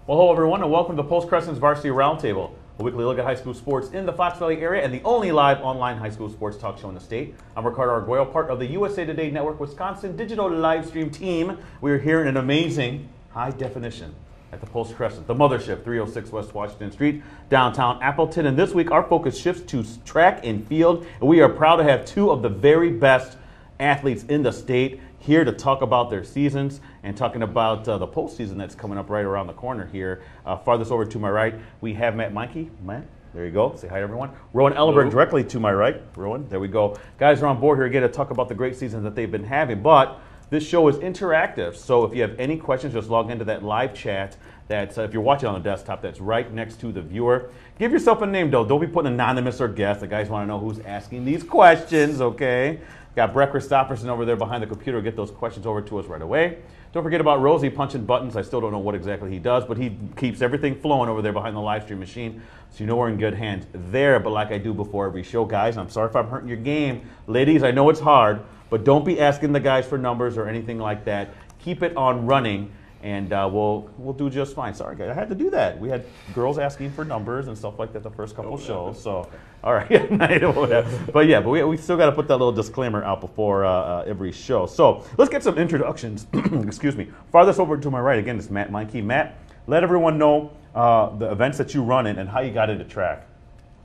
Well, hello everyone, and welcome to Post Crescent's Varsity Roundtable, a weekly look at high school sports in the Fox Valley area and the only live online high school sports talk show in the state. I'm Ricardo Arguello, part of the USA Today Network Wisconsin digital live stream team. We are here in an amazing high definition at the Post Crescent, the mothership, 306 West Washington Street, downtown Appleton. And this week, our focus shifts to track and field, and we are proud to have two of the very best athletes in the state here to talk about their seasons and talking about the postseason that's coming up right around the corner here. Farthest over to my right, we have Matt Meinke. Matt, there you go. Say hi to everyone. Rowen Ellenberg directly to my right. Rowen, there we go. Guys are on board here again to talk about the great seasons that they've been having, but this show is interactive, so if you have any questions, just log into that live chat that's, if you're watching on the desktop, that's right next to the viewer. Give yourself a name, though. Don't be putting anonymous or guest. The guys want to know who's asking these questions, okay? Got Brett Christopherson over there behind the computer. Get those questions over to us right away. Don't forget about Rosie punching buttons. I still don't know what exactly he does, but he keeps everything flowing over there behind the live stream machine, so you know we're in good hands there. But like I do before every show, guys, I'm sorry if I'm hurting your game. Ladies, I know it's hard, but don't be asking the guys for numbers or anything like that. Keep it on running, and we'll do just fine. Sorry, guys, I had to do that. We had girls asking for numbers and stuff like that the first couple shows. So, all right, but we still got to put that little disclaimer out before every show. So let's get some introductions. Excuse me. Farthest over to my right again is Matt Meinke. Matt, let everyone know the events that you run in and how you got into track.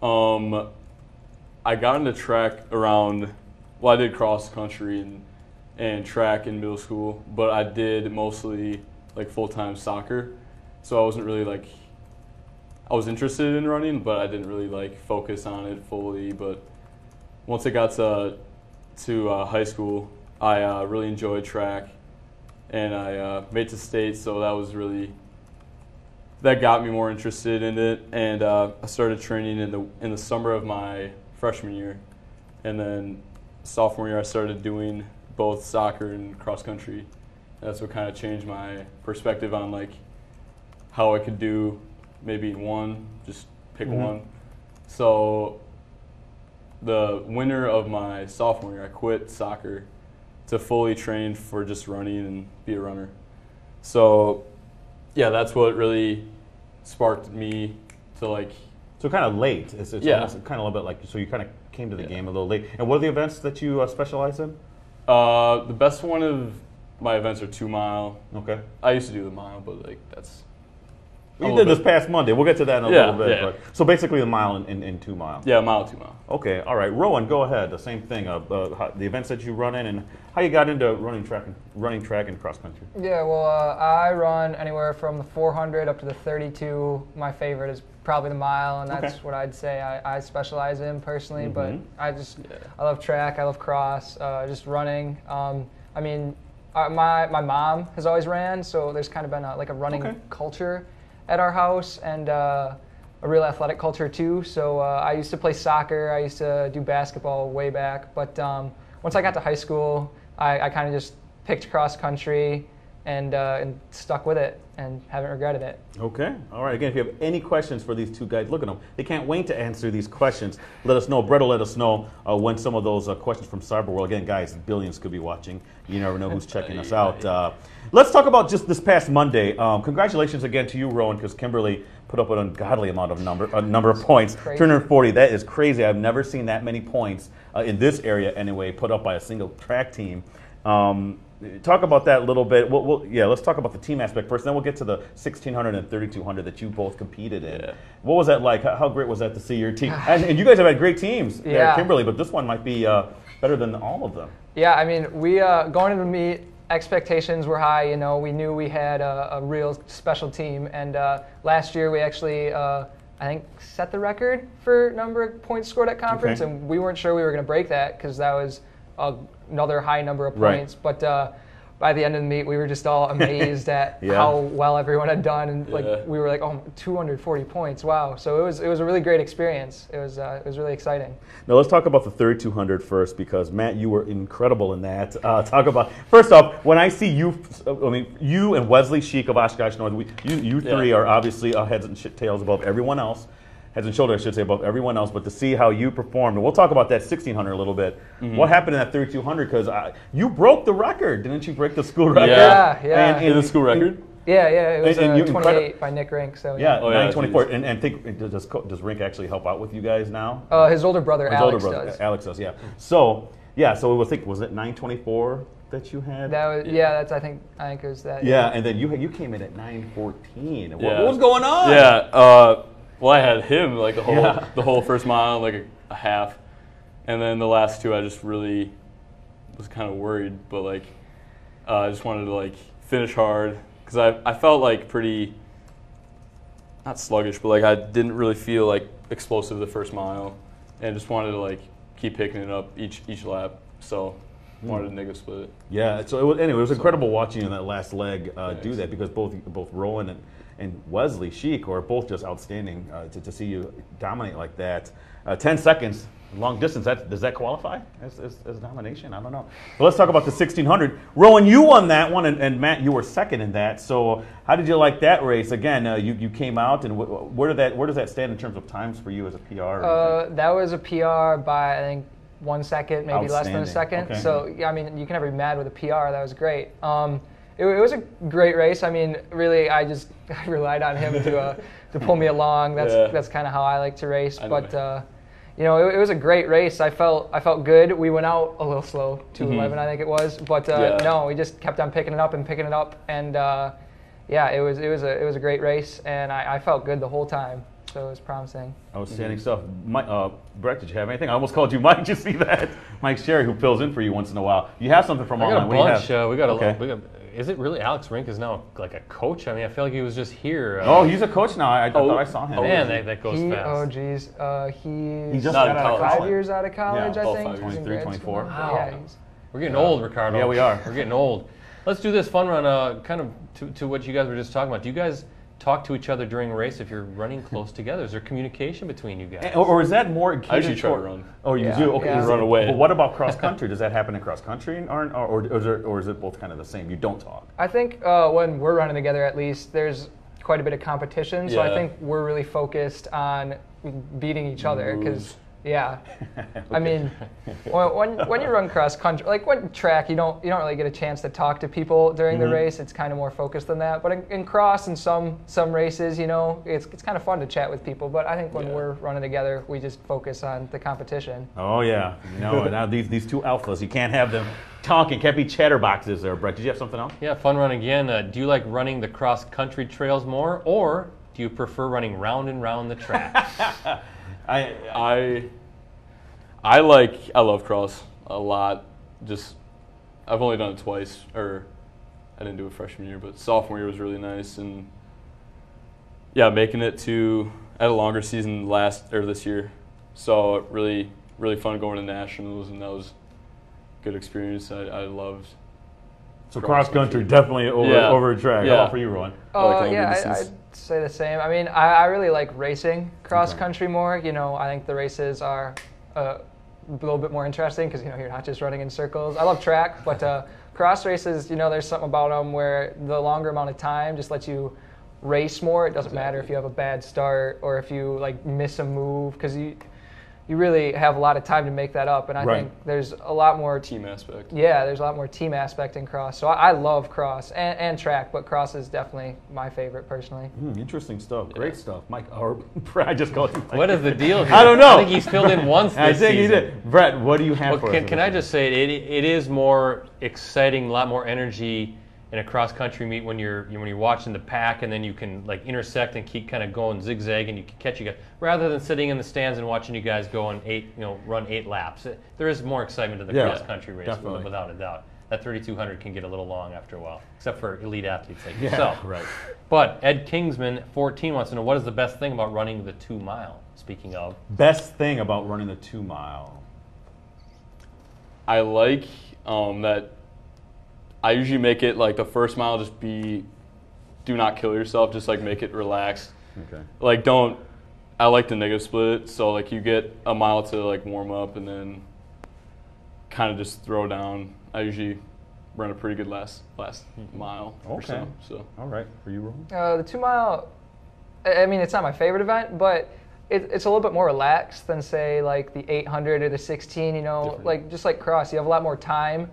I got into track around. Well, I did cross country and track in middle school, but I did mostly like full-time soccer. So I wasn't really like, I was interested in running, but I didn't really like focus on it fully. But once I got to high school, I really enjoyed track, and I made it to state, so that got me more interested in it. And I started training in the summer of my freshman year, and then sophomore year I started doing both soccer and cross country. That's what kind of changed my perspective on like how I could do maybe one, just pick one. So the winter of my sophomore year, I quit soccer to fully train for just running and be a runner. So yeah, that's what really sparked me to like. So kind of late. It's almost kind of a little bit like, so you kind of came to the game a little late. And what are the events that you specialize in? The best one of my events are 2 mile. Okay. I used to do the mile, but like that's. You did this past Monday. We'll get to that in a little bit. Yeah. But, so basically a mile and 2 mile. Yeah, a mile, 2 mile. Okay, all right. Rowen, go ahead. The same thing. The events that you run in and how you got into running track and cross country. Yeah, well, I run anywhere from the 400 up to the 32. My favorite is probably the mile, and that's what I'd say I specialize in personally. But I love track. I love cross. Just running. I mean, my mom has always ran, so there's kind of been a running culture at our house, and a real athletic culture too. So I used to play soccer. I used to do basketball way back. But once I got to high school, I kind of just picked cross country and stuck with it and haven't regretted it. Okay. All right. Again, if you have any questions for these two guys, look at them. They can't wait to answer these questions. Let us know. Brett will let us know when some of those questions from Cyberworld. Again, guys, billions could be watching. You never know who's checking us out. Let's talk about just this past Monday. Congratulations again to you, Rowen, because Kimberly put up an ungodly amount of number of points. 240. That is crazy. I've never seen that many points in this area anyway put up by a single track team. Talk about that a little bit. Let's talk about the team aspect first, then we'll get to the 1600 and 3200 that you both competed in. Yeah. What was that like? How great was that to see your team? And you guys have had great teams there, Kimberly, but this one might be better than all of them. Yeah, I mean, we going into the meet, expectations were high. You know, we knew we had a real special team, and last year we actually, I think, set the record for number of points scored at conference, and we weren't sure we were going to break that because that was another high number of points. But by the end of the meet, we were just all amazed at how well everyone had done, and we were like, oh, 240 points, wow! So it was a really great experience. It was really exciting. Now let's talk about the 3200 first, because Matt, you were incredible in that. Talk about first off, when I see you, you and Wesley Sheik of Oshkosh North, you three are obviously heads and tails above everyone else. Heads and shoulders, I should say, above everyone else, but to see how you performed, and we'll talk about that 1600 a little bit. What happened in that 3200? Because you broke the record, didn't you? Break the school record. Yeah. In the school record. Yeah, it was And you- 28 by Nick Rink. So Yeah, Oh, yeah, 924. And think, does Rink actually help out with you guys now? His older brother His Alex older brother, does. Alex does, yeah. So we'll think, was it 924 that you had? That was I think it was that. Yeah, and then you came in at 914. What Yeah. was going on? Yeah. Well, I had him like the whole first mile, like a half, and then the last two I just really was kind of worried, but like I just wanted to like finish hard because I felt like pretty not sluggish, but like I didn't really feel like explosive the first mile, and just wanted to like keep picking it up each lap. So wanted to negative split it. Yeah. So it was incredible watching you in that last leg do that, because both Rowen and Wesley Sheik are both just outstanding to see you dominate like that. 10 seconds. Long distance, does that qualify as domination? I don't know. But let's talk about the 1600. Rowen, you won that one, and Matt, you were second in that. So how did you like that race? Again, you came out, and where does that stand in terms of times for you as a PR? That was a PR by, I think, 1 second, maybe less than a second. Okay. So, yeah, I mean, you can never be mad with a PR. That was great. It was a great race. I mean, really, I relied on him to pull me along. That's kind of how I like to race. But you know, it was a great race. I felt good. We went out a little slow, 2:11 I think it was. But no, we just kept on picking it up, and yeah, it was a great race, and I felt good the whole time. So it was promising. Outstanding stuff. Brett, did you have anything? I almost called you Mike. Did you see that? Mike Sherry, who fills in for you once in a while. You have something from I got online. a bunch. We got Okay. is it really Alex Rink is now like a coach? I mean, I feel like he was just here. Oh, he's a coach now. I thought I saw him. Oh, man, that goes fast. Oh, geez. He just Not got in out of college. 5 years out of college, Yeah. I Oh, think. 5 years. He's in 23, grad school. 24. Wow. Yeah, We're getting old, Ricardo. Yeah, we are. We're getting old. Let's do this fun run, kind of to what you guys were just talking about. Do you guys talk to each other during a race if you're running close together? Is there communication between you guys? Or is that more? I usually try to run. Oh, you Yeah. do? Okay. Yeah. Run away. But what about cross country? Does that happen in cross country, or is it both kind of the same? You don't talk. I think when we're running together, at least, there's quite a bit of competition. So I Yeah. think we're really focused on beating each other because, yeah. I mean, when you run cross country, like when track, you don't really get a chance to talk to people during the race. It's kind of more focused than that. But in cross and some races, you know, it's kind of fun to chat with people. But I think when we're running together, we just focus on the competition. Oh yeah. No. Now these two alphas, you can't have them talking. Can't be chatterboxes there. Brett, did you have something else? Yeah, fun run again. Do you like running the cross-country trails more, or do you prefer running round and round the track? I love cross a lot. Just I've only done it twice, or I didn't do it freshman year, but sophomore year was really nice, and yeah, making it to I had a longer season this year, so really fun going to nationals, and that was a good experience. I loved. So cross country definitely over a track. Yeah. How about for you, Rowen? I'd say the same. I mean, I really like racing cross country more. You know, I think the races are a little bit more interesting because, you know, you're not just running in circles. I love track, but cross races, you know, there's something about them where the longer amount of time just lets you race more. It doesn't matter if you have a bad start or if you like miss a move, because you really have a lot of time to make that up. And I think there's a lot more team aspect. Yeah, there's a lot more team aspect in cross. So I love cross and track, but cross is definitely my favorite personally. Interesting stuff. Great stuff. Mike, or I just called you Mike. What is the deal here? I don't know. I think he's filled in once this I think he season. did. Brett, what do you have for us? Can I just say it is more exciting, a lot more energy in a cross country meet when you're watching the pack, and then you can like intersect and keep kind of going zigzag, and you can catch you guys rather than sitting in the stands and watching you guys go and run 8 laps. There is more excitement to the cross country race, definitely. without a doubt. That 3,200 can get a little long after a while, except for elite athletes like yourself. Right. But Ed Kingsman, 14, wants to know, what is the best thing about running the 2 mile? Speaking of, Best thing about running the 2 mile. I like that I usually make it like the first mile just do not kill yourself, just like make it relaxed. Okay. Like I like to negative split it, so like you get a mile to like warm up and then kind of just throw down. I usually run a pretty good last mile or so. All right. For you, Rowen? The 2 mile, I mean, it's not my favorite event, but it's a little bit more relaxed than, say, like the 800 or the 16, you know, like just like cross. You have a lot more time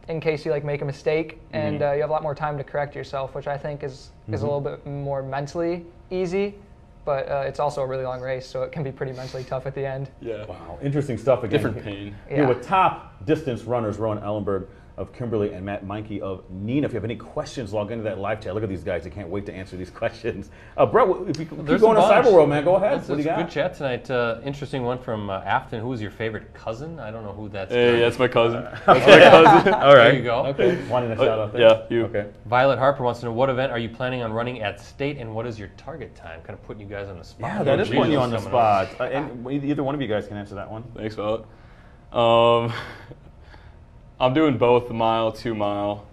in case you like make a mistake, and you have a lot more time to correct yourself, which I think is a little bit more mentally easy. But it's also a really long race, so it can be pretty mentally tough at the end. Yeah. Wow, interesting stuff again. Different pain. Here with top distance runners, Rowen Ellenberg of Kimberly and Matt Meinke of Neenah. If you have any questions, log into that live chat. Look at these guys; they can't wait to answer these questions. Brett, if you keep going to Cyber World, man, go ahead. It's what do you got? Good chat tonight. Interesting one from Afton. Who was your favorite cousin? I don't know who that's. Hey, that's my cousin. That's my cousin. All right. There you go. Okay. Wanting a shout out there. Yeah, you. Okay. Violet Harper wants to know, what event are you planning on running at state, and what is your target time? Kind of putting you guys on the spot. Yeah, that is putting you on the spot. And either one of you guys can answer that one. Thanks, Violet. I'm doing both the mile, 2 mile.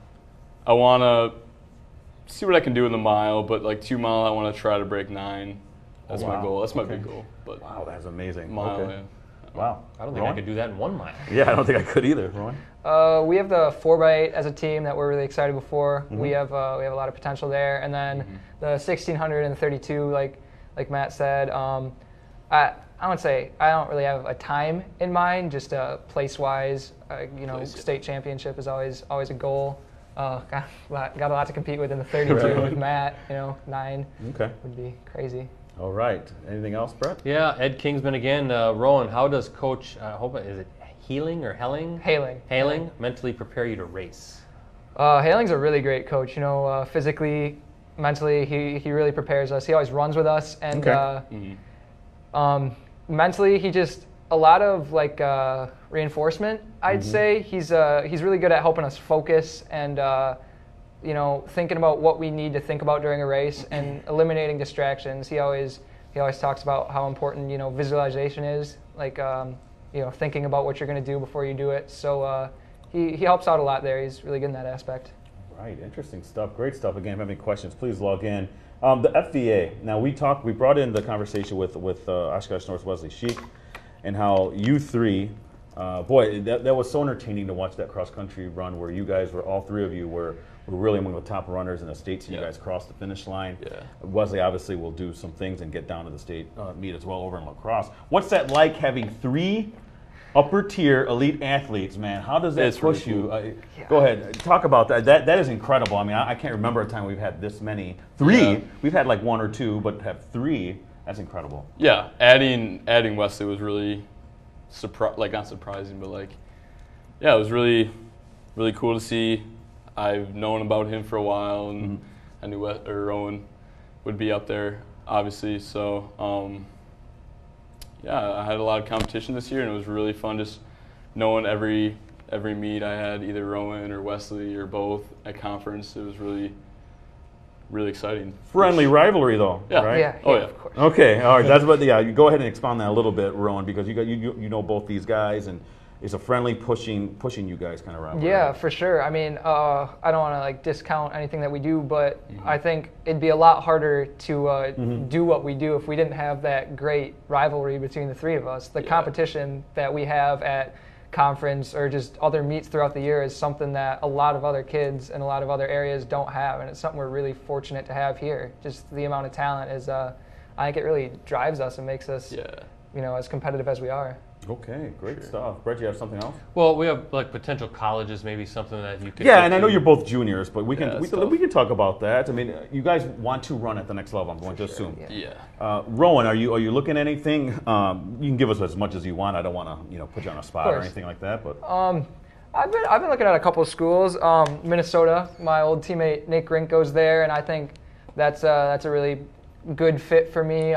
I want to see what I can do in the mile, but like 2 mile, I want to try to break 9. That's my goal. That's my big goal. But wow, that's amazing. Mile, okay. yeah. Wow. I don't think I could do that in 1 mile. Yeah, I don't think I could either. Rowen? We have the 4x8 as a team that we're really excited for. We have a lot of potential there, and then the 1600 and the 32, like Matt said. I would say I don't really have a time in mind, just place-wise. State championship is always a goal. Got a lot to compete with in the 32 with Matt. 9 would be crazy. All right. Anything else, Brett? Yeah, Ed Kingsman again. Rowen, how does Coach, is it Healing or Helling? Hailing mentally prepare you to race? Hailing's a really great coach. Physically, mentally, he really prepares us. He always runs with us, and mentally, he just a lot of reinforcement. I'd say he's really good at helping us focus and thinking about what we need to think about during a race and eliminating distractions. He always talks about how important visualization is, thinking about what you're going to do before you do it. So he helps out a lot there. He's really good in that aspect. Right, interesting stuff. Great stuff. Again, if you have any questions, please log in. The FVA. Now we brought in the conversation with Oshkosh North Wesley Sheik, and how you three, that was so entertaining to watch that cross country run where you guys were, all three of you were really among the top runners in the state. So you guys crossed the finish line. Yeah. Wesley obviously will do some things and get down to the state meet as well over in lacrosse. What's that like, having 3 upper tier elite athletes, man? How does that push you? Go ahead, talk about that. That is incredible. I mean, I can't remember a time we've had this many. 3. Yeah. We've had like 1 or 2, but have 3. That's incredible. Yeah, adding Wesley was really not surprising, but it was really, really cool to see. I've known about him for a while, and I knew Rowen would be up there, obviously. So, I had a lot of competition this year, and it was really fun just knowing every meet I had either Rowen or Wesley or both at conference. It was really, really exciting. Friendly rivalry, though, right? Yeah, of course. Okay, all right. That's what. Yeah, you go ahead and expound that a little bit, Rowen, because you know both these guys, and it's a friendly pushing you guys kind of rivalry. Yeah, for sure. I mean, I don't want to discount anything that we do, but I think it'd be a lot harder to do what we do if we didn't have that great rivalry between the 3 of us. The competition that we have at conference or just other meets throughout the year is something that a lot of other kids in a lot of other areas don't have, and it's something we're really fortunate to have here. Just the amount of talent is, I think it really drives us and makes us, as competitive as we are. Okay, great stuff. Brett, you have something else? Well, we have potential colleges, maybe something that you could. Yeah, and I know you're both juniors, but we can talk about that. I mean, you guys want to run at the next level. I'm going to assume. Yeah. Rowen, are you looking at anything? You can give us as much as you want. I don't want to put you on a spot or anything like that, but. I've been looking at a couple of schools. Minnesota, my old teammate Nick Rink goes there, and I think that's a really good fit for me.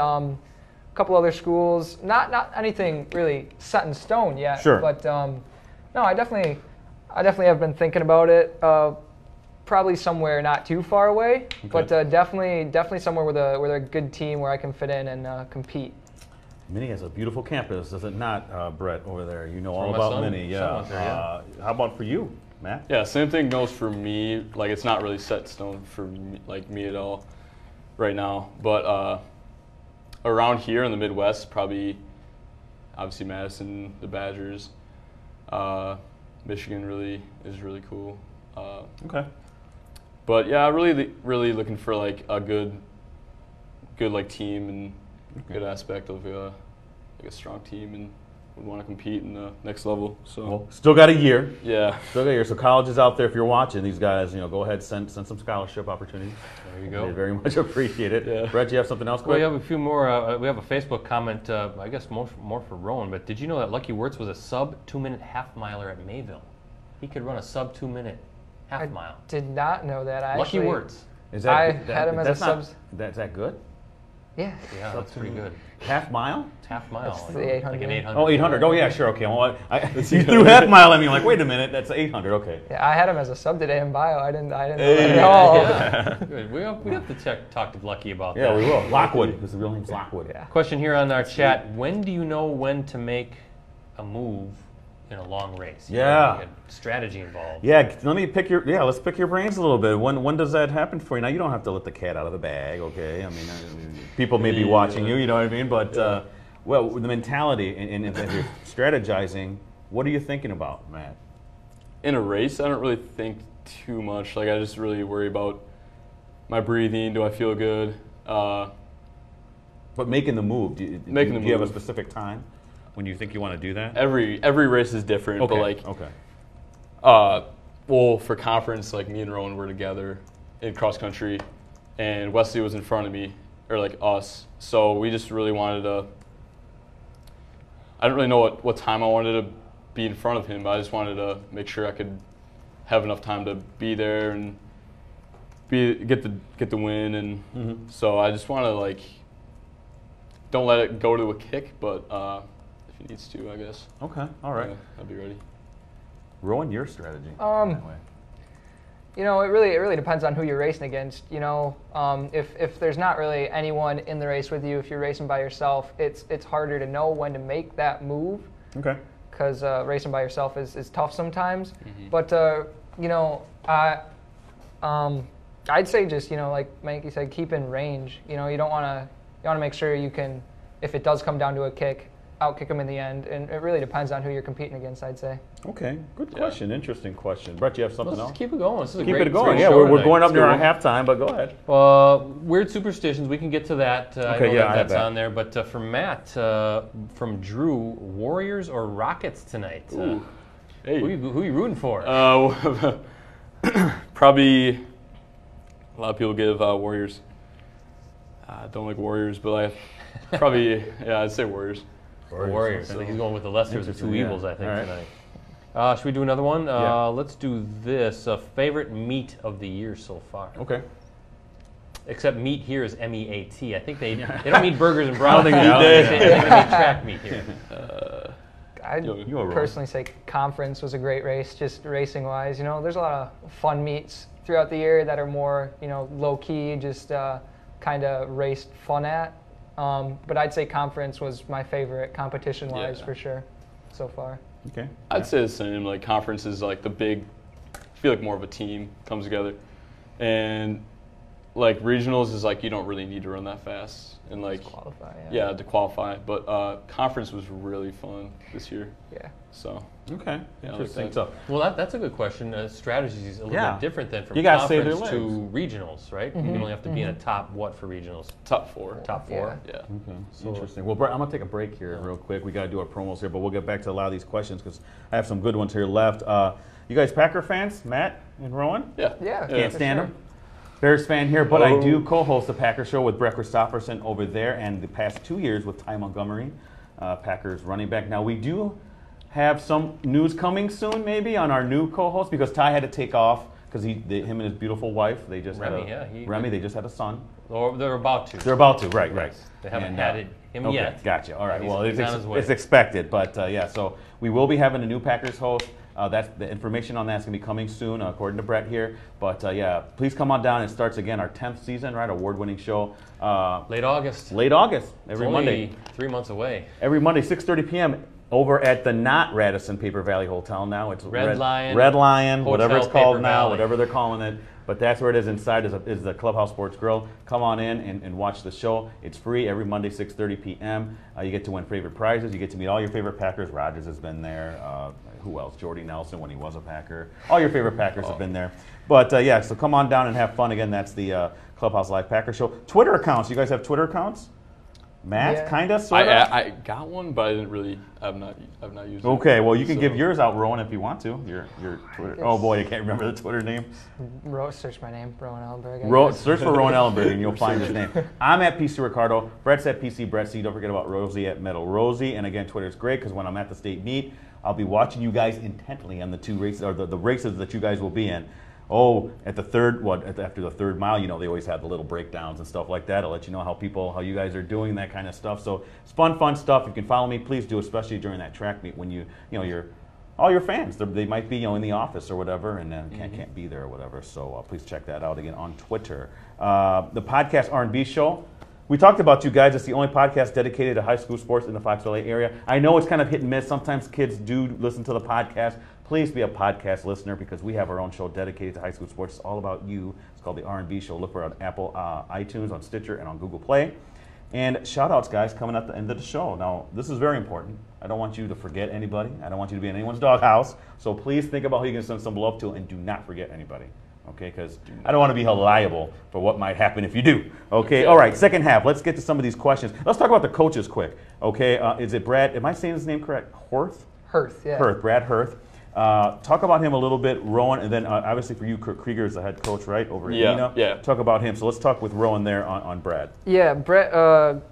Couple other schools, not anything really set in stone yet. Sure. But no, I definitely have been thinking about it. Probably somewhere not too far away, but definitely somewhere with a good team where I can fit in and compete. Minnie has a beautiful campus, does it not, Brett, over there? You know all about Minnie. Yeah. How about for you, Matt? Yeah, same thing goes for me. It's not really set in stone for me at all right now, but. Around here in the Midwest, probably, obviously Madison, the Badgers, Michigan is really cool. Okay. But yeah, really looking for a good team and good aspect of a strong team and would want to compete in the next level. So Well, still got a year. yeah, Still got a year. So college is out there. If you're watching, these guys, go ahead, send some scholarship opportunities. There you go. They very much appreciate it. Yeah. Brett, you have something else? Well, Quick? we have a few more. We have a Facebook comment, I guess more for Rowen, but did you know that Lucky Wirtz was a sub 2-minute half miler at Mayville? He could run a sub 2-minute half mile. Did not know that. Lucky Wirtz. Is I had him as a sub. Is that good? Yeah. Yeah, that's pretty good. Half mile? Half mile. That's the 800. Like an 800. Oh, 800. Oh, yeah, sure. Okay. Well, you threw half mile at me. I'm like, wait a minute. That's 800. Okay. Yeah, I had him as a sub today in bio. I didn't know that at all. Yeah. Good. We have to talk to Lucky about that. Yeah, we will. Lockwood. His real name's Lockwood. Yeah. Question here on our chat. When do you know when to make a move in a long race? Yeah. Like a strategy involved. Yeah, let's pick your brains a little bit. When does that happen for you? Now, you don't have to let the cat out of the bag, okay? I mean, people may be watching you know what I mean? But, well, the mentality and if you're strategizing, what are you thinking about, Matt? in a race, I don't really think too much. Like I just really worry about my breathing. Do I feel good? But making the move, do you have a specific time when you think you want to do that? Every race is different, Okay. but like okay. Well, for conference, like me and Rowen were together in cross country, and Wesley was in front of me, or like us. So we just really wanted to. I didn't really know what time I wanted to be in front of him, but I just wanted to make sure I could have enough time to be there and get the win. And so I just want to like don't let it go to a kick, but if he needs to, I guess. Okay. All right. Yeah, I'll be ready. Rowen, your strategy. You know, it really depends on who you're racing against. You know, if there's not really anyone in the race with you, if you're racing by yourself, it's harder to know when to make that move. Okay. Because racing by yourself is tough sometimes. Mm-hmm. But you know, I'd say just, you know, like Meinke said, keep in range. You know, you want to make sure you can, if it does come down to a kick, outkick them in the end. And it really depends on who you're competing against, I'd say. Okay. Good question. Interesting question. Brett, you have something Let's else? keep it going. This is a Keep great, it going. great Yeah, show we're tonight. going up It's near our good. halftime, but go ahead. Weird superstitions. We can get to that. I Okay, know yeah, I have that's that. on there. But from Matt, from Drew, Warriors or Rockets tonight? Ooh. Hey. Who you rooting for? Probably a lot of people give Warriors. I don't like Warriors, but probably, yeah, I'd say Warriors. Warriors. I think he's going with the lesser of the two Interesting, yeah. evils, I think, All right. tonight. Should we do another one? Yeah. Let's do this. Favorite meet of the year so far? Okay. Except meat here is M-E-A-T. I think they don't mean burgers and brownies. I don't think They mean track meet here. I'd You were wrong. personally say conference was a great race, just racing-wise. You know, there's a lot of fun meets throughout the year that are more, you know, low-key, just kind of raced fun at. But I'd say conference was my favorite competition-wise Yeah. for sure so far. Okay. I'd say the same. Like conference is like the big. I feel like more of a team comes together, and like regionals is like you don't really need to run that fast, and like Qualify, yeah to qualify. But conference was really fun this year. Yeah. So Okay. Yeah, I like Interesting. that. So, Well, that's a good question. Strategy is a little Yeah. bit different than from You gotta save their conference to regionals, right? You only have to be in a top what for regionals? top four. Top four. Yeah. okay. Interesting. Well, Brett, I'm going to take a break here real quick. We got to do our promos here, but we'll get back to a lot of these questions because I have some good ones here left. You guys Packer fans? Matt and Rowen? Yeah. Yeah. Can't for stand sure. them. Bears fan here, but I Oh. do co-host the Packer Show with Brett Christopherson over there, and the past 2 years with Ty Montgomery, Packers running back. Now we do have some news coming soon, maybe on our new co-host because Ty had to take off because him and his beautiful wife they just Remy, had yeah, Remy they just had a son. Or they're about to. They're about to, right. They haven't And, had him okay, yet. Gotcha. All right. He's- Well, he's on his way. it's expected, but yeah. So we will be having a new Packers host. That's the information on that's going to be coming soon, according to Brett here. But yeah, please come on down. It starts again our 10th season, right? Award-winning show. Late August. Late August, every It's only Monday. 3 months away. Every Monday, 6:30 p.m. over at the not Radisson Paper Valley Hotel now. It's Red Lion. Red Lion, whatever it's Hotel called Paper now, Valley. whatever they're calling it. But that's where it is. Inside is the Clubhouse Sports Grill. Come on in and watch the show. It's free every Monday, 6:30 p.m. You get to win favorite prizes. You get to meet all your favorite Packers. Rodgers has been there. Who else? Jordy Nelson when he was a Packer. All your favorite Packers have been there. But yeah, so come on down and have fun. Again, that's the Clubhouse Live Packer Show. Twitter accounts. You guys have Twitter accounts? Matt, Yeah. kind of, sort of? I got one, but I didn't really. I've not used it. Okay, well, you can give yours out, Rowan, if you want to. Your Twitter. Oh boy, I can't remember the Twitter name. Search my name, Rowen Ellenberg. Search for Rowan Ellenberg and you'll find his name. I'm at PC Ricardo. Brett's at PC Brett C. Don't forget about Rosie at Metal Rosie. And again, Twitter is great because when I'm at the state meet, I'll be watching you guys intently on the two races, or the races that you guys will be in. Oh, at the third, after the third mile, you know, they always have the little breakdowns and stuff like that. I'll let you know how you guys are doing, that kind of stuff. So it's fun stuff. You can follow me, please do, especially during that track meet when all your fans, they might be, in the office or whatever, and can't be there or whatever. So please check that out again on Twitter. The podcast R&B show. We talked about you guys. It's the only podcast dedicated to high school sports in the Fox Valley area. I know it's kind of hit and miss. Sometimes kids do listen to the podcast. Please be a podcast listener because we have our own show dedicated to high school sports. It's all about you. It's called the R&B Show. Look for it on Apple, iTunes, on Stitcher, and on Google Play. And shout-outs, guys, coming at the end of the show. Now, this is very important. I don't want you to forget anybody. I don't want you to be in anyone's doghouse. So please think about who you can send some love to and do not forget anybody. Okay, because I don't want to be held liable for what might happen if you do. Okay, all right, second half. Let's get to some of these questions. Let's talk about the coaches quick. Okay, is it Brad? Am I saying his name correct? Hirth, yeah. Hirth, Brad Hirth. Talk about him a little bit, Rowan, and then obviously for you, Kurt Krieger is the head coach, right, over at Neenah. Yeah. Talk about him. So let's talk with Rowan there on Brad. Yeah, Brett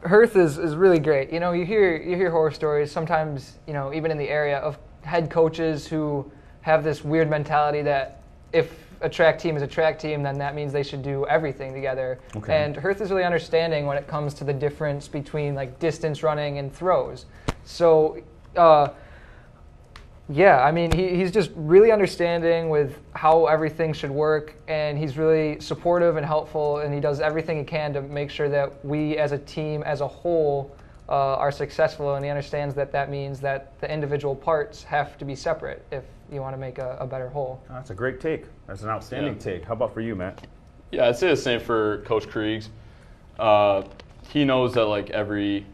Hirth is really great. You know, you hear horror stories sometimes. You know, even in the area of head coaches who have this weird mentality that if a track team is a track team, then that means they should do everything together. Okay. And Hirth is really understanding when it comes to the difference between like distance running and throws. So. Yeah, I mean, he's just really understanding with how everything should work, and he's really supportive and helpful, and he does everything he can to make sure that we as a team as a whole are successful, and he understands that that means that the individual parts have to be separate if you want to make a better whole. Oh, that's a great take. That's an outstanding take. How about for you, Matt? Yeah, I'd say the same for Coach Kriegs. He knows that like the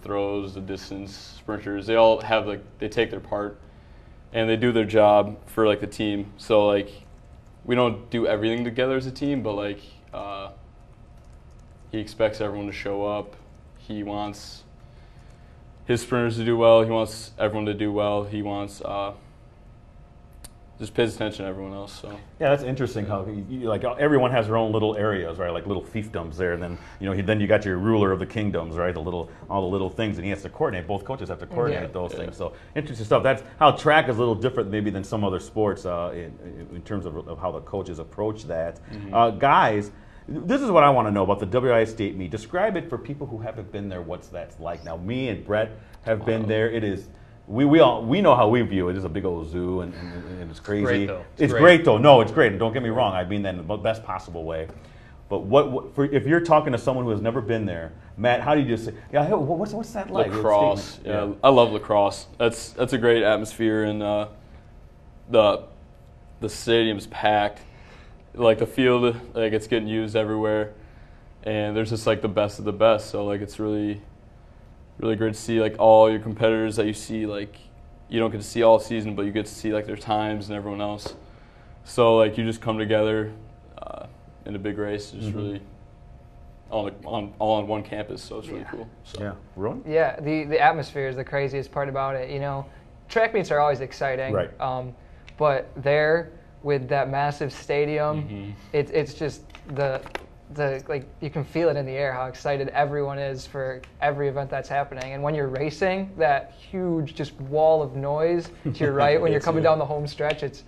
throws, the distance, sprinters, they all have they take their part. And they do their job for like the team. So like, we don't do everything together as a team, but like, he expects everyone to show up. He wants his sprinters to do well. He wants everyone to do well. He wants just pays attention to everyone else. So yeah, that's interesting. How like everyone has their own little areas, right? Like little fiefdoms there, and then then you got your ruler of the kingdoms, right? All the little things, and he has to coordinate. Both coaches have to coordinate those things. So interesting stuff. That's how track is a little different maybe than some other sports in terms of how the coaches approach that. Mm-hmm. Guys, this is what I want to know about the WIA State meet. Describe it for people who haven't been there. What's that like? Now, me and Brett have been there. It is. We know how we view it. It's a big old zoo and it's crazy. Great, though. It's great though. No, it's great. And don't get me wrong. I mean that in the best possible way. But if you're talking to someone who has never been there, Matt, how do you just say? Yeah, what's that like? Lacrosse. Yeah, I love lacrosse. That's a great atmosphere, and the stadium's packed. Like the field, like it's getting used everywhere, and there's just like the best of the best. So like it's really great to see like all your competitors that you see, like you don't get to see all season, but you get to see like their times and everyone else. So like you just come together in a big race, just really all on one campus. So it's really cool. So. Yeah, Rowan? Yeah, the atmosphere is the craziest part about it. You know, track meets are always exciting, right? But there with that massive stadium, it's just the like you can feel it in the air how excited everyone is for every event that's happening. And when you're racing, that huge just wall of noise to your right when you're coming down the home stretch, it's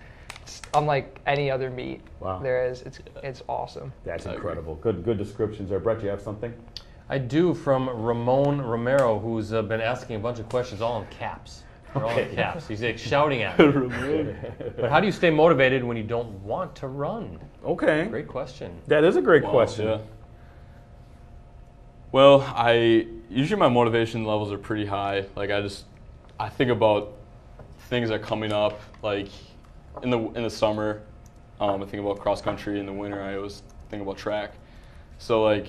unlike any other meet there is. It's awesome. That's incredible. Good descriptions there. Brett, you have something? I do, from Ramon Romero, who's been asking a bunch of questions all in caps. They're all in caps. He's like shouting at me. But how do you stay motivated when you don't want to run? Okay. Great question. That is a great question. Yeah. Well, usually my motivation levels are pretty high. Like I think about things that are coming up. Like in the summer, I think about cross country. In the winter, I always think about track. So like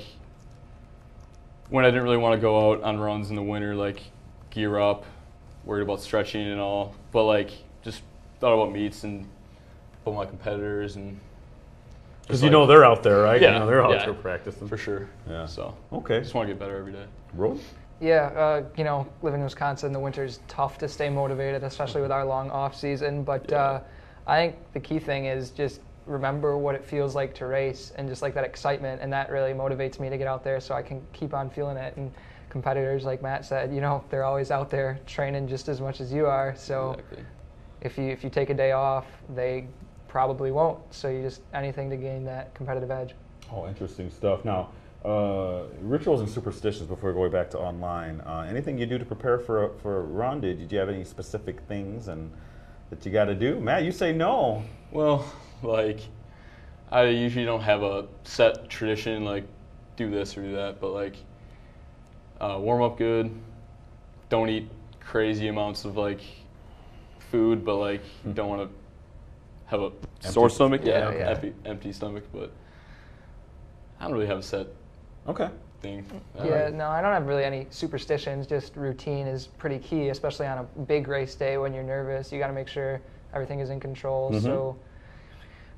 when I didn't really want to go out on runs in the winter, like gear up, worried about stretching and all, but like just thought about meets and about my competitors and Because you know they're out there, right? Yeah, You know they're out there practicing. for sure. Yeah. So Okay. just want to get better every day. Roll. Yeah, living in Wisconsin, the winter's tough to stay motivated, especially with our long off season. But I think the key thing is just remember what it feels like to race and just like that excitement, and that really motivates me to get out there so I can keep on feeling it. And competitors, like Matt said, they're always out there training just as much as you are. So if you take a day off, they probably won't. So anything to gain that competitive edge. Oh, interesting stuff. Now, rituals and superstitions before we go back to online. Anything you do to prepare for a run? Did you have any specific things that you got to do? Matt, you say no. Well, I usually don't have a set tradition, like do this or do that, but warm up good. Don't eat crazy amounts of food, but don't want to have a sore stomach. Empty stomach, but I don't really have a set thing. No, I don't have really any superstitions. Just routine is pretty key, especially on a big race day when you're nervous. You got to make sure everything is in control. So,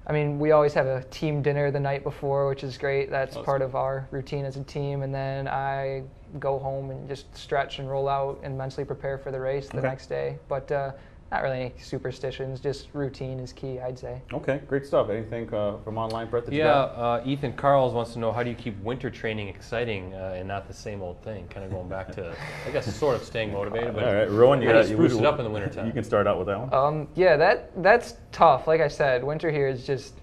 we always have a team dinner the night before, which is great. That's part of our routine as a team. And then I go home and just stretch and roll out and mentally prepare for the race the next day. But not really any superstitions, just routine is key, I'd say. Okay, great stuff. Anything from online, Brett, that you got? Ethan Carls wants to know, how do you keep winter training exciting and not the same old thing? Kind of going back to, I guess, sort of staying motivated. But all right, Rowen, you spruce it up in the wintertime. You can start out with that one. That's tough. Like I said, winter here is just,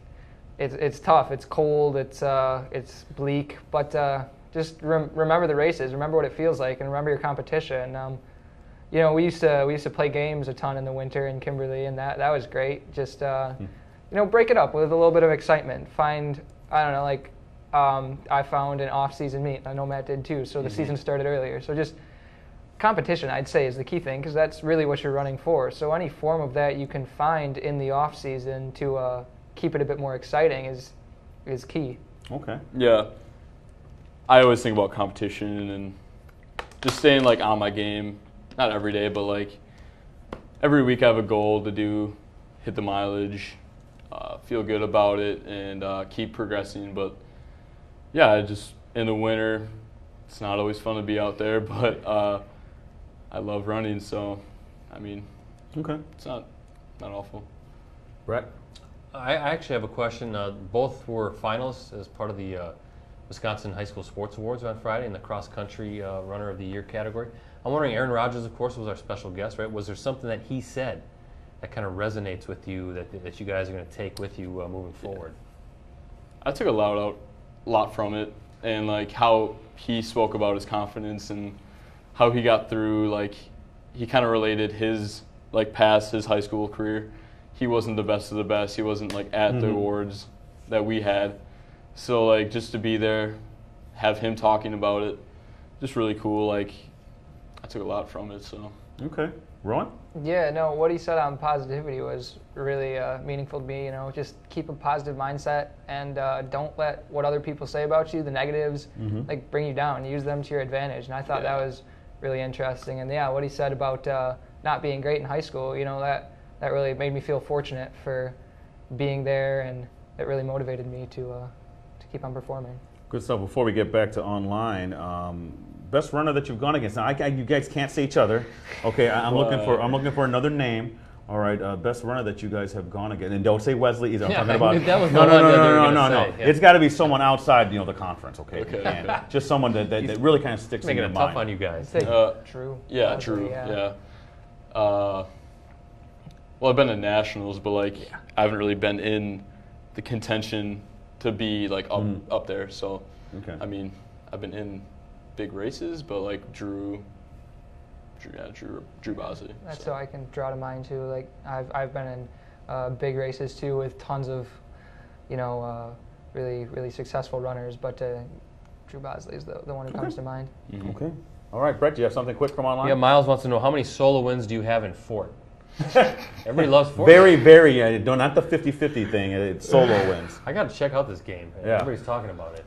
it's tough. It's cold. It's bleak. But just remember the races. Remember what it feels like, and remember your competition. We used to play games a ton in the winter in Kimberly, and that was great. Just break it up with a little bit of excitement. Find, I don't know, I found an off-season meet. I know Matt did too. So the season started earlier. So just competition, I'd say, is the key thing, because that's really what you're running for. So any form of that you can find in the off-season to keep it a bit more exciting is key. Okay. Yeah. I always think about competition and just staying on my game. Not every day, but every week I have a goal to hit the mileage, feel good about it, and keep progressing. But yeah, just in the winter, it's not always fun to be out there, but I love running, so it's not awful. Brett? I actually have a question. Both were finalists as part of the Wisconsin High School Sports Awards on Friday in the cross-country Runner of the Year category. I'm wondering, Aaron Rodgers, of course, was our special guest, right? Was there something that he said that kind of resonates with you that you guys are going to take with you moving forward? I took a lot from it, and how he spoke about his confidence and how he got through. He kind of related his past, his high school career. He wasn't the best of the best. He wasn't at the awards that we had. So just to be there, have him talking about it, just really cool. I took a lot from it. So okay, Rowen? Yeah, no, what he said on positivity was really meaningful to me. Just keep a positive mindset and don't let what other people say about you, the negatives, bring you down. Use them to your advantage. And I thought that was really interesting. And yeah, what he said about not being great in high school, that really made me feel fortunate for being there, and it really motivated me to keep on performing. Good stuff. Before we get back to online, best runner that you've gone against. Now, you guys can't see each other. Okay, I'm looking for another name. All right, best runner that you guys have gone against, and don't say Wesley either. I'm talking about that was no. Yeah. It's got to be someone outside, the conference. Okay. Just someone that really kind of sticks in your mind. Making it tough on you guys. True. Yeah, true. Yeah. Well, I've been to nationals, but I haven't really been in the contention to be up there. So, I've been in big races, but Drew Bosley. That's so I can draw to mind too. I've been in big races too with tons of, really really successful runners, but Drew Bosley is the one who comes to mind. Okay. All right, Brett, do you have something quick from online? Yeah, Miles wants to know, how many solo wins do you have in Fort? Everybody loves Fort. Very, not the 50-50 thing. It's solo wins. I got to check out this game. Yeah. Everybody's talking about it.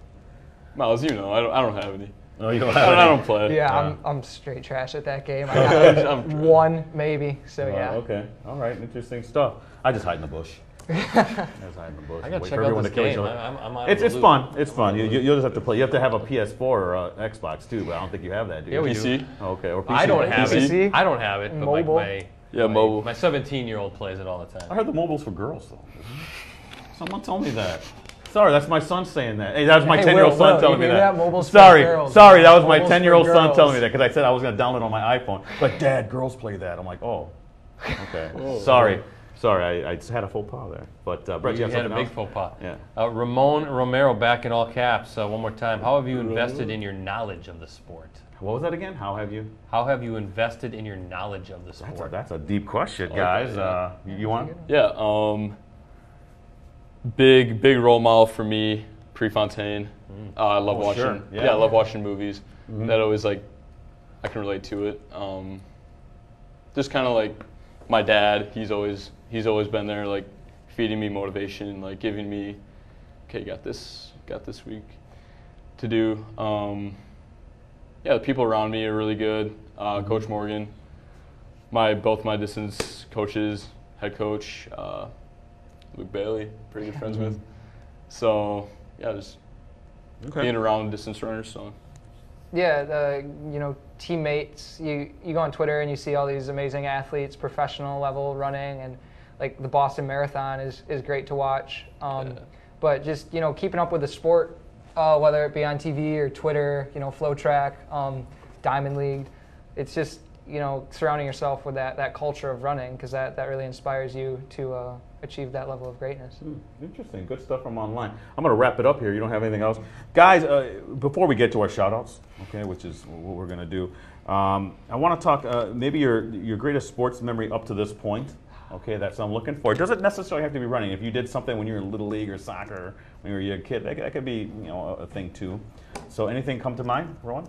Miles, I don't have any. No, you don't have any. I don't play. Yeah, I'm straight trash at that game. I got one maybe. So yeah. Okay. All right. Interesting stuff. I just hide in the bush. That's hiding the bush. I gotta Wait check for out everyone this to kill each game. other. I'm out It's of the loop. fun. It's fun. You'll just have to play. You have to have a PS4 or a Xbox too, but I don't think you have that, do you? Yeah, we PC? do. Okay, or PC. I don't have PC? it. I don't have it, but Mobile? Mobile. My 17-year-old plays it all the I time. heard the mobile's for girls, though. Someone told me that. Sorry, that's my son saying that. Hey, that was my Hey, 10-year-old Will, son Will, telling you me hear that. that? Mobile's for Sorry, girls. sorry, that was my Mobile's for 10-year-old son girls. telling me that because I said I was going to download it on my iPhone. But Dad, girls play that. I'm like, oh, okay. Sorry, I just had a faux pas there. But Brett, you have You had a something big else? faux pas. Yeah. Ramon Romero, back in all caps. One more time. How have you invested in your knowledge of the sport? What was that again? How have you? How have you invested in your knowledge of the sport? That's a deep question, guys. You want? Yeah. Big role model for me, Prefontaine. I love watching. Sure. Yeah, I love watching movies. That always I can relate to it. Just kind of like my dad. He's always been there, like feeding me motivation, like giving me, okay, got this week to do. Yeah, the people around me are really good. Coach Morgan, both my distance coaches, head coach, Luke Bailey, pretty good friends with. So yeah, just being around distance runners. So Yeah, teammates. You go on Twitter and you see all these amazing athletes, professional level running, and like the Boston Marathon is great to watch. But just keeping up with the sport, whether it be on TV or Twitter, Flow Track, Diamond League, it's just surrounding yourself with that culture of running, because that really inspires you to achieve that level of greatness. Interesting. Good stuff from online. I'm going to wrap it up here. You don't have anything else? Guys, before we get to our shout-outs, okay, which is what we're going to do, I want to talk maybe your greatest sports memory up to this point. Okay, that's what I'm looking for. It doesn't necessarily have to be running. If you did something when you were in Little League or soccer when you were a young kid, that could be a thing too. So anything come to mind, Rowen?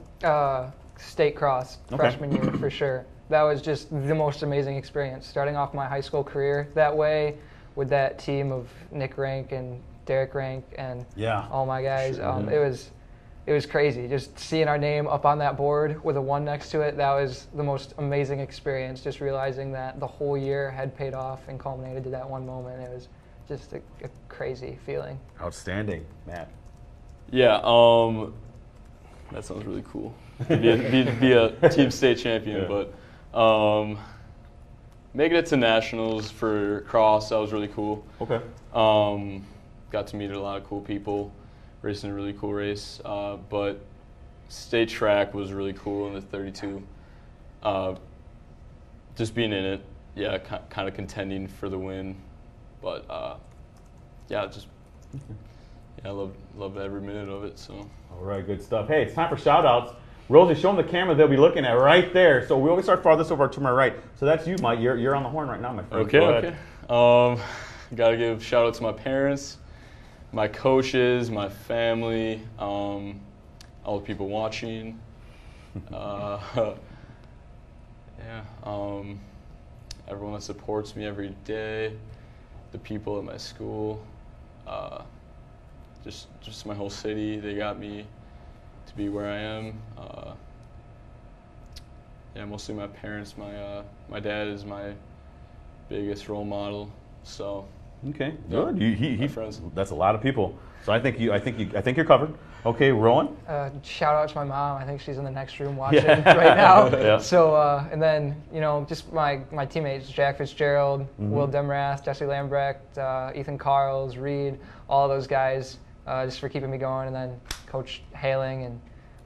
State cross, freshman year for sure. That was just the most amazing experience. Starting off my high school career that way with that team of Nick Rank and Derek Rank and all my guys. Sure. It was crazy. Just seeing our name up on that board with a 1 next to it, that was the most amazing experience. Just realizing that the whole year had paid off and culminated to that one moment. It was just a crazy feeling. Outstanding, Matt. Yeah, that sounds really cool. To be a team state champion, but making it to nationals for cross, that was really cool. Okay. Got to meet a lot of cool people, racing a really cool race. But state track was really cool in the 32. Just being in it, yeah, kind of contending for the win. But yeah, I loved every minute of it. So. All right, good stuff. Hey, it's time for shout-outs. Rosie, show them the camera they'll be looking at right there. So we always start farthest over to my right. So that's you, Mike. You're on the horn right now, my friend. Okay. Got to give shout out to my parents, my coaches, my family, all the people watching. Everyone that supports me every day, the people at my school, just my whole city. They got me to be where I am. Mostly my parents. My dad is my biggest role model. So okay, good. He friends. That's a lot of people. So I think you're covered. Okay, Rowen. Shout out to my mom. I think she's in the next room watching right now. Yeah. So and then just my teammates: Jack Fitzgerald, Will Demrath, Jesse Lambrecht, Ethan Carls, Reed, all those guys, just for keeping me going. And then Coach Haling and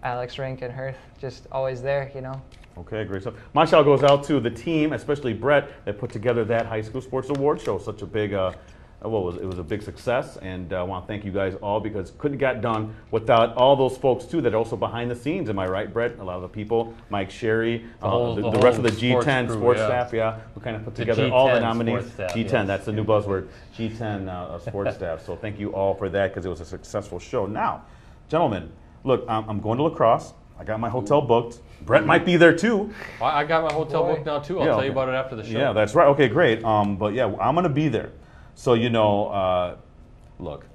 Alex Rink and Hirth, just always there. Okay, great stuff. My shout goes out to the team, especially Brett, that put together that high school sports award show. Such a big, it was a big success, and I want to thank you guys all, because couldn't get done without all those folks too that are also behind the scenes. Am I right, Brett? A lot of the people, Mike Sherry, the rest of the G10 sports staff, who kind of put together all the nominees. G10, that's the new buzzword. G10 sports staff. So thank you all for that, because it was a successful show. Now, gentlemen, look, I'm going to La Crosse. I got my hotel booked. Brett might be there too. I got my hotel booked now too. I'll tell you about it after the show. Yeah, that's right. Okay, great. But yeah, I'm going to be there. So, look,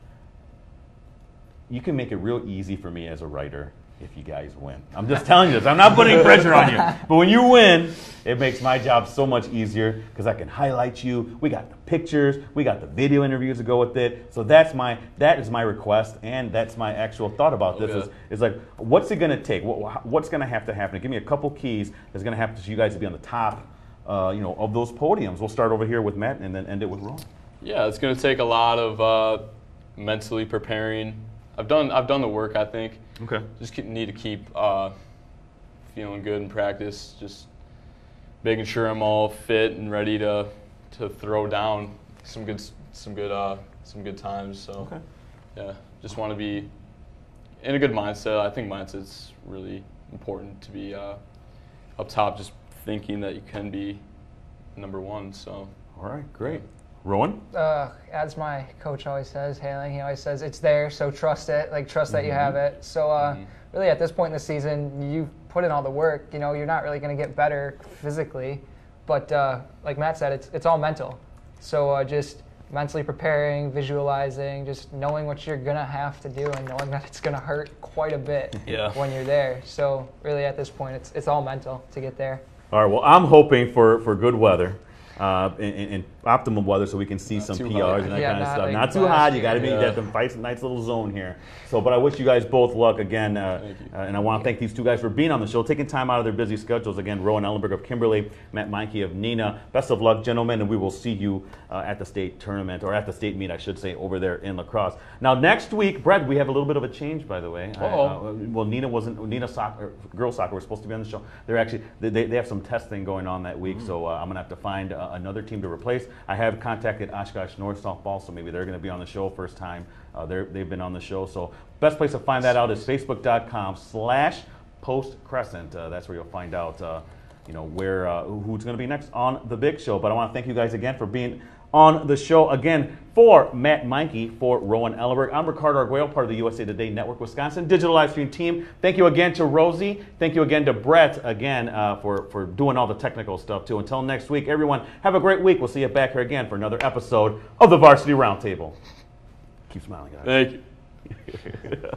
you can make it real easy for me as a writer if you guys win. I'm just telling you this. I'm not putting pressure on you. But when you win, it makes my job so much easier because I can highlight you. We got the pictures. We got the video interviews to go with it. So that is my request, and that's my actual thought about this. Is like, what's it going to take? What's going to have to happen? Give me a couple keys that's going to happen for you guys to be on the top of those podiums. We'll start over here with Matt and then end it with Rowen. Yeah, it's going to take a lot of mentally preparing. I've done the work, I think. Okay. Just need to keep feeling good in practice. Just making sure I'm all fit and ready to throw down some good times. So okay. Yeah, just want to be in a good mindset. I think mindset's really important to be up top. Just thinking that you can be number one. So. All right, great. Rowen? As my coach always says, Hailing, he always says, it's there, so trust it. Like, trust that you have it. So, really, at this point in the season, you put in all the work. You know, you're not really going to get better physically. But like Matt said, it's all mental. So, just mentally preparing, visualizing, just knowing what you're going to have to do and knowing that it's going to hurt quite a bit when you're there. So, really, at this point, it's all mental to get there. All right, well, I'm hoping for good weather. In optimum weather, so we can see some PRs and that kind of stuff. Not too hot. You got to be at the nice little zone here. So, but I wish you guys both luck again, and I want to thank these two guys for being on the show, taking time out of their busy schedules. Again, Rowen Ellenberg of Kimberly, Matt Meinke of Neenah. Best of luck, gentlemen, and we will see you at the state tournament, or at the state meet, I should say, over there in La Crosse. Now, next week, Brett, we have a little bit of a change, by the way. Neenah soccer, girls soccer was supposed to be on the show. They're actually they have some testing going on that week, so I'm gonna have to find another team to replace. I have contacted Oshkosh North softball, so maybe they're going to be on the show first time. They've been on the show. So best place to find that out is facebook.com/postcrescent. That's where you'll find out who's going to be next on the big show. But I want to thank you guys again for being on the show. Again, for Matt Meinke, for Rowen Ellenberg, I'm Ricardo Arguello, part of the USA Today Network Wisconsin digital live stream team. Thank you again to Rosie. Thank you again to Brett again for doing all the technical stuff too. Until next week, everyone, have a great week. We'll see you back here again for another episode of the Varsity Roundtable. Keep smiling, guys. Thank you.